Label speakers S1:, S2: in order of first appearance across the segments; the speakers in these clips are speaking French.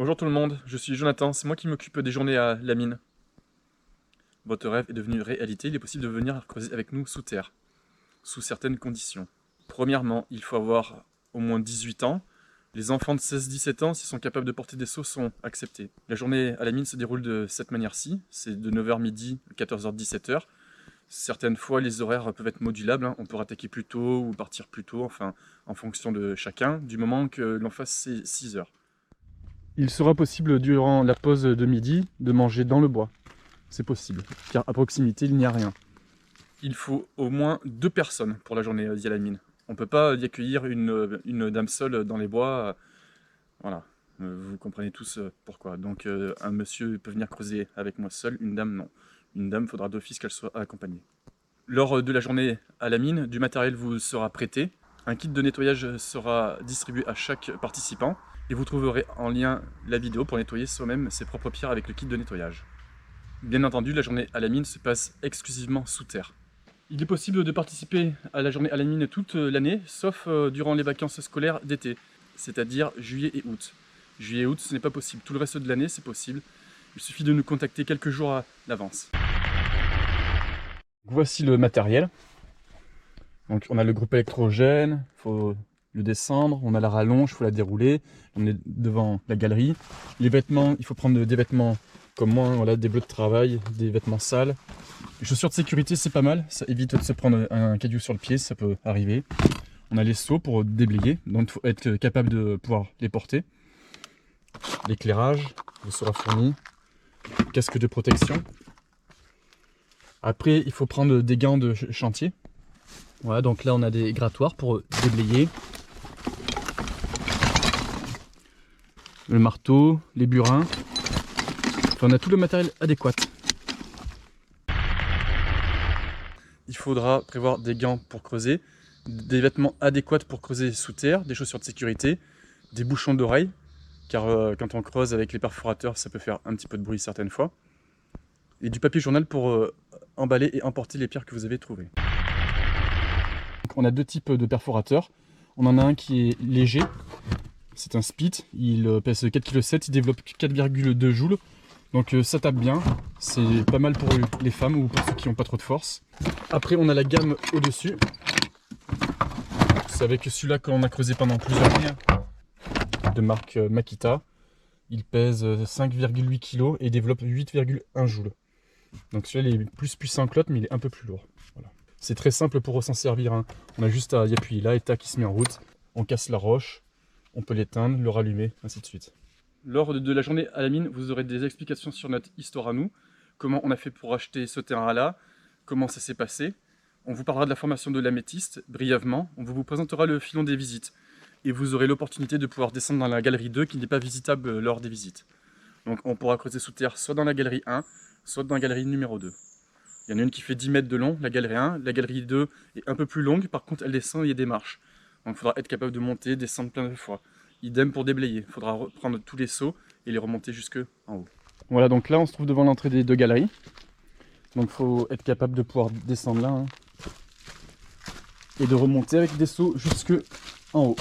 S1: Bonjour tout le monde, je suis Jonathan, c'est moi qui m'occupe des journées à la mine. Votre rêve est devenu réalité, il est possible de venir creuser avec nous sous terre, sous certaines conditions. Premièrement, il faut avoir au moins 18 ans. Les enfants de 16-17 ans, s'ils sont capables de porter des seaux, sont acceptés. La journée à la mine se déroule de cette manière-ci, c'est de 9h midi, 14h, 17h. Certaines fois, les horaires peuvent être modulables, on peut attaquer plus tôt ou partir plus tôt, enfin, en fonction de chacun, du moment que l'on fasse ces 6 heures. Il sera possible, durant la pause de midi, de manger dans le bois. C'est possible, car à proximité, il n'y a rien. Il faut au moins 2 personnes pour la journée à la mine. On ne peut pas y accueillir une dame seule dans les bois. Voilà, vous comprenez tous pourquoi. Donc un monsieur peut venir creuser avec moi seul, une dame non. Une dame, faudra d'office qu'elle soit accompagnée. Lors de la journée à la mine, du matériel vous sera prêté. Un kit de nettoyage sera distribué à chaque participant. Et vous trouverez en lien la vidéo pour nettoyer soi-même ses propres pierres avec le kit de nettoyage. Bien entendu, la journée à la mine se passe exclusivement sous terre. Il est possible de participer à la journée à la mine toute l'année, sauf durant les vacances scolaires d'été, c'est-à-dire juillet et août. Juillet et août, ce n'est pas possible. Tout le reste de l'année, c'est possible. Il suffit de nous contacter quelques jours à l'avance. Voici le matériel. Donc, on a le groupe électrogène, il faut le descendre, on a la rallonge, il faut la dérouler, on est devant la galerie. Les vêtements, il faut prendre des vêtements comme moi, voilà, des bleus de travail, des vêtements sales. Les chaussures de sécurité, c'est pas mal, ça évite de se prendre un caillou sur le pied, ça peut arriver. On a les seaux pour déblayer, donc il faut être capable de pouvoir les porter. L'éclairage vous sera fourni, casque de protection. Après, il faut prendre des gants de chantier. Voilà, donc là on a des grattoirs pour déblayer. Le marteau, les burins. Enfin, on a tout le matériel adéquat. Il faudra prévoir des gants pour creuser, des vêtements adéquats pour creuser sous terre, des chaussures de sécurité, des bouchons d'oreilles, car quand on creuse avec les perforateurs, ça peut faire un petit peu de bruit certaines fois. Et du papier journal pour emballer et emporter les pierres que vous avez trouvées. On a deux types de perforateurs. On en a un qui est léger, c'est un Spit, il pèse 4,7 kg, il développe 4,2 joules. Donc ça tape bien, c'est pas mal pour les femmes ou pour ceux qui n'ont pas trop de force. Après on a la gamme au-dessus. C'est avec celui-là qu'on a creusé pendant plusieurs années, de marque Makita. Il pèse 5,8 kg et développe 8,1 joules. Donc celui-là il est plus puissant que l'autre mais il est un peu plus lourd. Voilà. C'est très simple pour s'en servir, hein. On a juste à y appuyer là et tac, il se met en route. On casse la roche, on peut l'éteindre, le rallumer, ainsi de suite. Lors de la journée à la mine, vous aurez des explications sur notre histoire à nous, comment on a fait pour acheter ce terrain-là, comment ça s'est passé. On vous parlera de la formation de l'améthyste, brièvement. On vous présentera le filon des visites. Et vous aurez l'opportunité de pouvoir descendre dans la galerie 2 qui n'est pas visitable lors des visites. Donc on pourra creuser sous terre soit dans la galerie 1, soit dans la galerie numéro 2. Il y en a une qui fait 10 mètres de long, la galerie 1. La galerie 2 est un peu plus longue, par contre elle descend et il y a des marches. Donc il faudra être capable de monter, descendre plein de fois. Idem pour déblayer, il faudra reprendre tous les seaux et les remonter jusque en haut. Voilà, donc là on se trouve devant l'entrée des deux galeries. Donc il faut être capable de pouvoir descendre là, hein, et de remonter avec des seaux jusque en haut.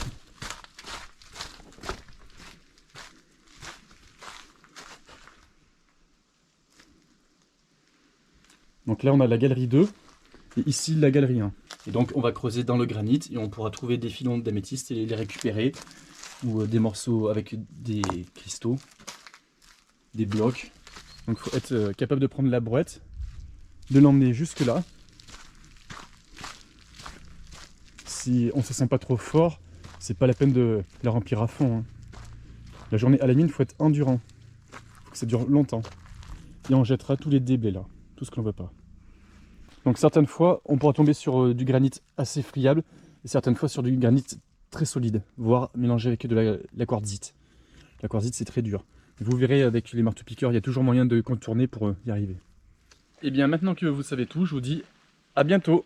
S1: Donc là on a la galerie 2 et ici la galerie 1. Et donc on va creuser dans le granit et on pourra trouver des filons d'améthyste et les récupérer. Ou des morceaux avec des cristaux, des blocs. Donc il faut être capable de prendre la brouette, de l'emmener jusque là. Si on ne se sent pas trop fort, c'est pas la peine de la remplir à fond, hein. La journée à la mine, il faut être endurant. Faut que ça dure longtemps. Et on jettera tous les déblais là, tout ce que l'on veut pas. Donc certaines fois, on pourra tomber sur du granit assez friable, et certaines fois sur du granit très solide, voire mélangé avec de la quartzite. La quartzite c'est très dur. Vous verrez avec les marteaux piqueurs, il y a toujours moyen de contourner pour y arriver. Et bien maintenant que vous savez tout, je vous dis à bientôt.